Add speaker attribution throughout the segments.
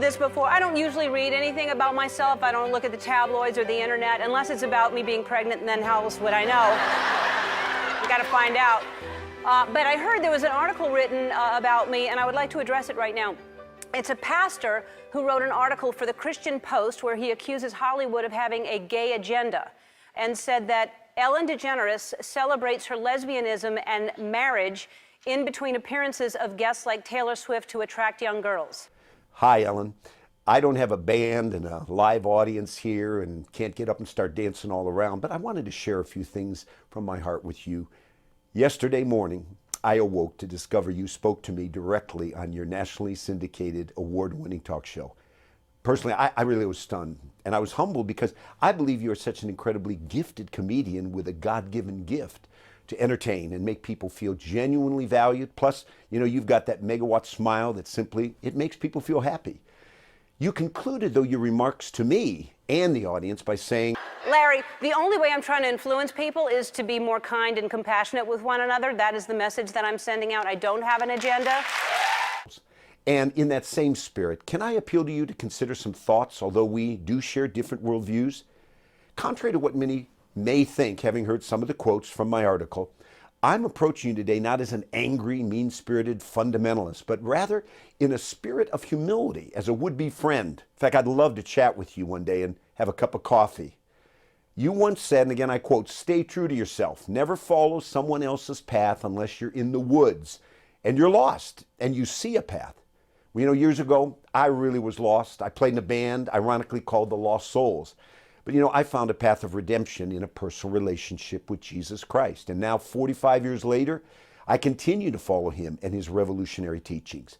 Speaker 1: this before. I don't usually read anything about myself. I don't look at the tabloids or the internet unless it's about me being pregnant, and then how else would I know? You got to find out. But I heard there was an article written about me, and I would like to address it right now. It's a pastor who wrote an article for the Christian Post where he accuses Hollywood of having a gay agenda and said that Ellen DeGeneres celebrates her lesbianism and marriage in between appearances of guests like Taylor Swift to attract young girls.
Speaker 2: Hi, Ellen. I don't have a band and a live audience here and can't get up and start dancing all around, but I wanted to share a few things from my heart with you. Yesterday morning, I awoke to discover you spoke to me directly on your nationally syndicated, award-winning talk show. Personally, I really was stunned, and I was humbled because I believe you are such an incredibly gifted comedian with a God-given gift to entertain and make people feel genuinely valued. Plus, you know, you've got that megawatt smile that simply, it makes people feel happy. You concluded, though, your remarks to me and the audience by saying,
Speaker 1: Larry, the only way I'm trying to influence people is to be more kind and compassionate with one another. That is the message that I'm sending out. I don't have an agenda.
Speaker 2: And in that same spirit, can I appeal to you to consider some thoughts, although we do share different worldviews? Contrary to what many may think, having heard some of the quotes from my article, I'm approaching you today not as an angry, mean-spirited fundamentalist, but rather in a spirit of humility, as a would-be friend. In fact, I'd love to chat with you one day and have a cup of coffee. You once said, and again I quote, "Stay true to yourself. Never follow someone else's path unless you're in the woods and you're lost and you see a path." Well, you know, years ago, I really was lost. I played in a band, ironically called the Lost Souls. But you know, I found a path of redemption in a personal relationship with Jesus Christ. And now, 45 years later, I continue to follow him and his revolutionary teachings.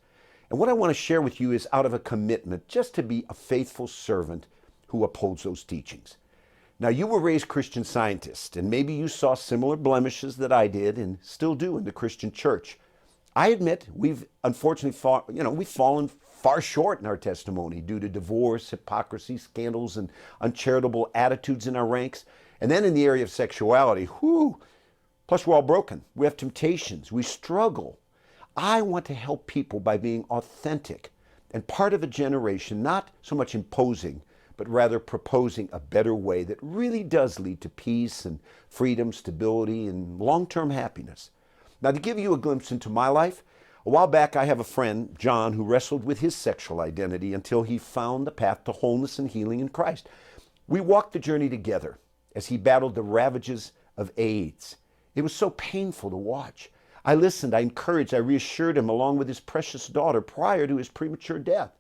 Speaker 2: And what I want to share with you is out of a commitment just to be a faithful servant who upholds those teachings. Now, you were raised Christian Scientist, and maybe you saw similar blemishes that I did and still do in the Christian church. I admit we've unfortunately we've fallen far short in our testimony due to divorce, hypocrisy, scandals, and uncharitable attitudes in our ranks. And then in the area of sexuality, plus we're all broken. We have temptations. We struggle. I want to help people by being authentic and part of a generation, not so much imposing, but rather proposing a better way that really does lead to peace and freedom, stability, and long-term happiness. Now, to give you a glimpse into my life, a while back I have a friend, John, who wrestled with his sexual identity until he found the path to wholeness and healing in Christ. We walked the journey together as he battled the ravages of AIDS. It was so painful to watch. I listened, I encouraged, I reassured him along with his precious daughter prior to his premature death.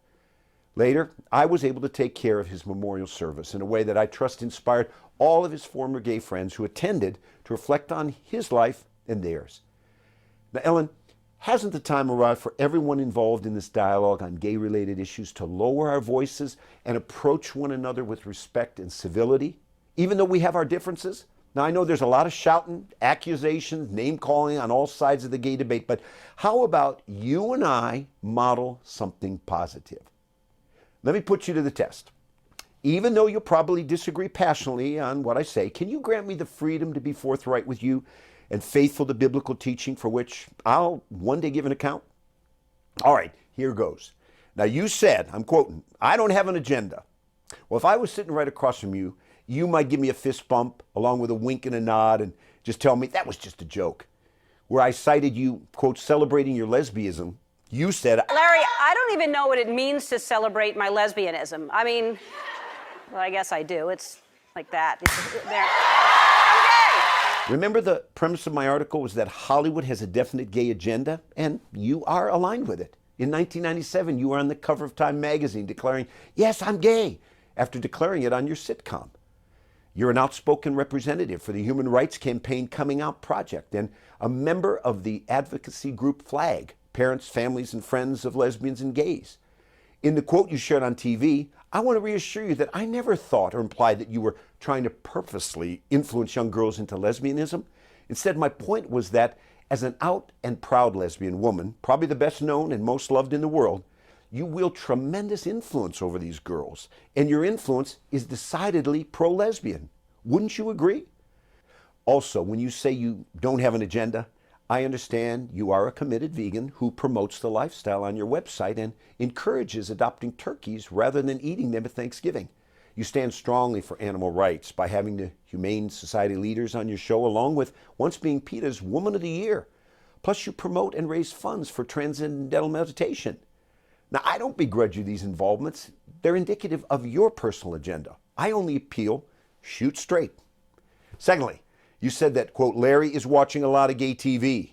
Speaker 2: Later, I was able to take care of his memorial service in a way that I trust inspired all of his former gay friends who attended to reflect on his life and theirs. Now, Ellen, hasn't the time arrived for everyone involved in this dialogue on gay-related issues to lower our voices and approach one another with respect and civility, even though we have our differences? Now, I know there's a lot of shouting, accusations, name-calling on all sides of the gay debate, but how about you and I model something positive? Let me put you to the test. Even though you'll probably disagree passionately on what I say, can you grant me the freedom to be forthright with you and faithful to biblical teaching for which I'll one day give an account? All right, here goes. Now, you said, I'm quoting, "I don't have an agenda." Well, if I was sitting right across from you, you might give me a fist bump along with a wink and a nod and just tell me that was just a joke. Where I cited you, quote, celebrating your lesbianism, you said,
Speaker 1: Larry, I don't even know what it means to celebrate my lesbianism. I mean, well, I guess I do. It's like that.
Speaker 2: Remember, the premise of my article was that Hollywood has a definite gay agenda, and you are aligned with it. In 1997, you were on the cover of Time magazine declaring, "Yes, I'm gay," after declaring it on your sitcom. You're an outspoken representative for the Human Rights Campaign Coming Out Project and a member of the advocacy group FLAG, Parents, Families, and Friends of Lesbians and Gays. In the quote you shared on TV, I want to reassure you that I never thought or implied that you were trying to purposely influence young girls into lesbianism. Instead, my point was that as an out and proud lesbian woman, probably the best known and most loved in the world, you wield tremendous influence over these girls, and your influence is decidedly pro-lesbian. Wouldn't you agree? Also, when you say you don't have an agenda, I understand you are a committed vegan who promotes the lifestyle on your website and encourages adopting turkeys rather than eating them at Thanksgiving. You stand strongly for animal rights by having the Humane Society leaders on your show, along with once being PETA's Woman of the Year. Plus, you promote and raise funds for transcendental meditation. Now, I don't begrudge you these involvements. They're indicative of your personal agenda. I only appeal, shoot straight. Secondly, you said that, quote, Larry is watching a lot of gay TV.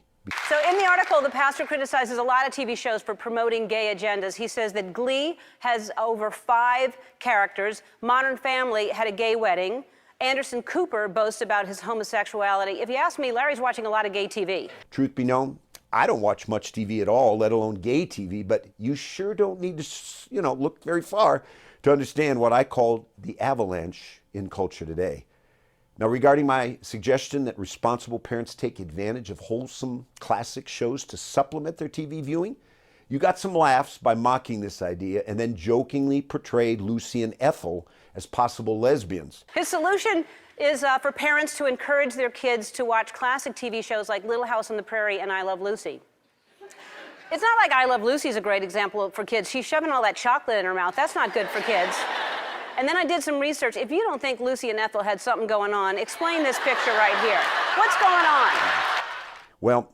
Speaker 1: So in the article, the pastor criticizes a lot of TV shows for promoting gay agendas. He says that Glee has over 5 characters. Modern Family had a gay wedding. Anderson Cooper boasts about his homosexuality. If you ask me, Larry's watching a lot of gay TV.
Speaker 2: Truth be known, I don't watch much TV at all, let alone gay TV, but you sure don't need to, look very far to understand what I call the avalanche in culture today. Now, regarding my suggestion that responsible parents take advantage of wholesome classic shows to supplement their TV viewing, you got some laughs by mocking this idea and then jokingly portrayed Lucy and Ethel as possible lesbians.
Speaker 1: His solution is for parents to encourage their kids to watch classic TV shows like Little House on the Prairie and I Love Lucy. It's not like I Love Lucy is a great example for kids. She's shoving all that chocolate in her mouth. That's not good for kids. And then I did some research. If you don't think Lucy and Ethel had something going on, explain this picture right here. What's going on?
Speaker 2: Well,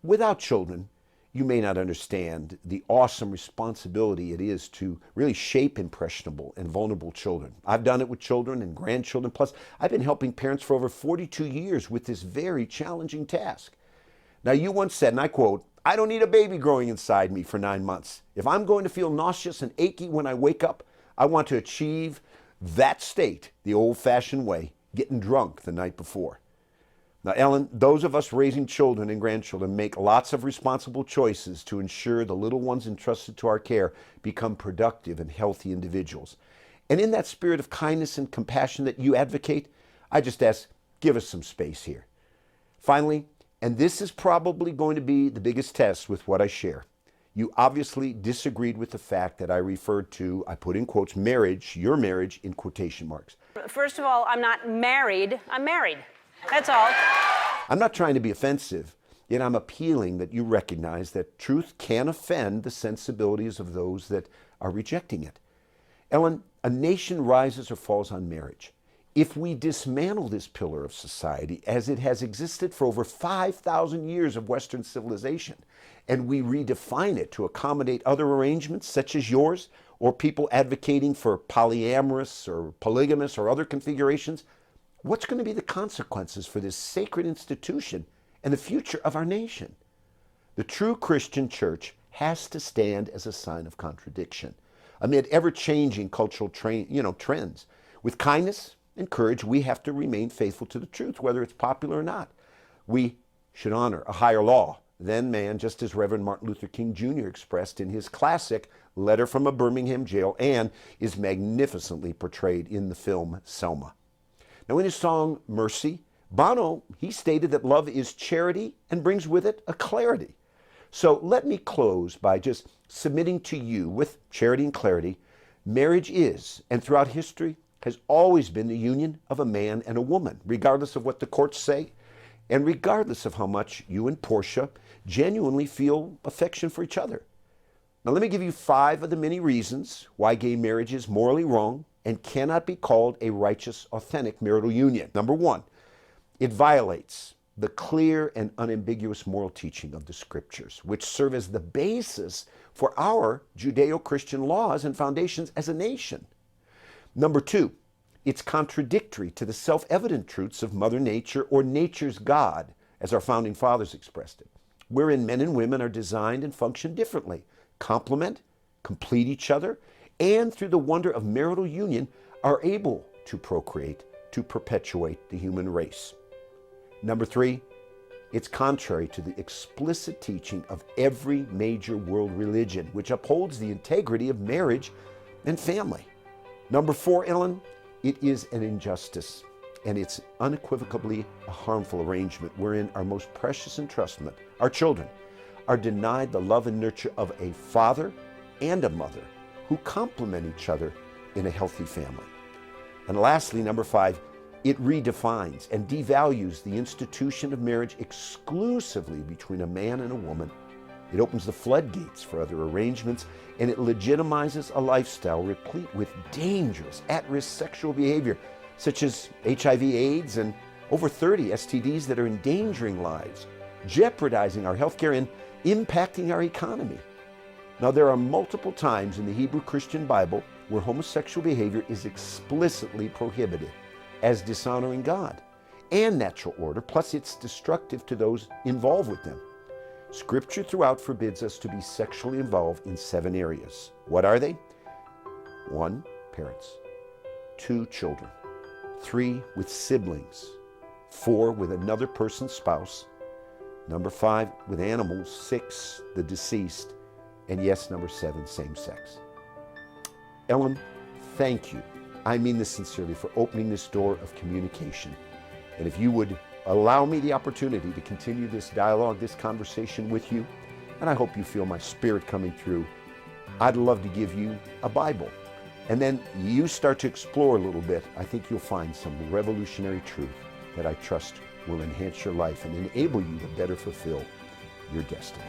Speaker 2: without children, you may not understand the awesome responsibility it is to really shape impressionable and vulnerable children. I've done it with children and grandchildren. Plus, I've been helping parents for over 42 years with this very challenging task. Now, you once said, and I quote, I don't need a baby growing inside me for 9 months. If I'm going to feel nauseous and achy when I wake up, I want to achieve that state the old-fashioned way, getting drunk the night before. Now, Ellen, those of us raising children and grandchildren make lots of responsible choices to ensure the little ones entrusted to our care become productive and healthy individuals. And in that spirit of kindness and compassion that you advocate, I just ask, give us some space here. Finally, and this is probably going to be the biggest test with what I share, you obviously disagreed with the fact that I referred to, I put in quotes, marriage, your marriage, in quotation marks.
Speaker 1: First of all, I'm not married. I'm married. That's all.
Speaker 2: I'm not trying to be offensive, yet I'm appealing that you recognize that truth can offend the sensibilities of those that are rejecting it. Ellen, a nation rises or falls on marriage. If we dismantle this pillar of society as it has existed for over 5,000 years of Western civilization, and we redefine it to accommodate other arrangements such as yours, or people advocating for polyamorous or polygamous or other configurations, what's going to be the consequences for this sacred institution and the future of our nation? The true Christian church has to stand as a sign of contradiction amid ever-changing cultural trends. With kindness and courage, we have to remain faithful to the truth, whether it's popular or not. We should honor a higher law than man, just as Reverend Martin Luther King Jr. expressed in his classic Letter from a Birmingham Jail, and is magnificently portrayed in the film Selma. Now, in his song Mercy, Bono, he stated that love is charity and brings with it a clarity. So let me close by just submitting to you with charity and clarity, marriage is, and throughout history, has always been the union of a man and a woman, regardless of what the courts say, and regardless of how much you and Portia genuinely feel affection for each other. Now, let me give you 5 of the many reasons why gay marriage is morally wrong and cannot be called a righteous, authentic marital union. Number 1, it violates the clear and unambiguous moral teaching of the Scriptures, which serve as the basis for our Judeo-Christian laws and foundations as a nation. Number 2, it's contradictory to the self-evident truths of Mother Nature, or nature's God, as our founding fathers expressed it, wherein men and women are designed and function differently, complement, complete each other, and through the wonder of marital union are able to procreate, to perpetuate the human race. Number 3, it's contrary to the explicit teaching of every major world religion, which upholds the integrity of marriage and family. Number 4, Ellen, it is an injustice, and it's unequivocally a harmful arrangement wherein our most precious entrustment, our children, are denied the love and nurture of a father and a mother who complement each other in a healthy family. And lastly, number 5, It redefines and devalues the institution of marriage exclusively between a man and a woman. It opens the floodgates for other arrangements, and it legitimizes a lifestyle replete with dangerous, at-risk sexual behavior, such as HIV/AIDS and over 30 STDs that are endangering lives, jeopardizing our healthcare, and impacting our economy. Now, there are multiple times in the Hebrew Christian Bible where homosexual behavior is explicitly prohibited as dishonoring God and natural order, plus it's destructive to those involved with them. Scripture throughout forbids us to be sexually involved in 7 areas. What are they? 1, parents. 2, children. 3, with siblings. 4, with another person's spouse. Number 5, with animals. 6, the deceased. And yes, number 7, same sex. Ellen, thank you. I mean this sincerely, for opening this door of communication. And if you would allow me the opportunity to continue this dialogue, this conversation with you, and I hope you feel my spirit coming through, I'd love to give you a Bible. And then you start to explore a little bit. I think you'll find some revolutionary truth that I trust will enhance your life and enable you to better fulfill your destiny.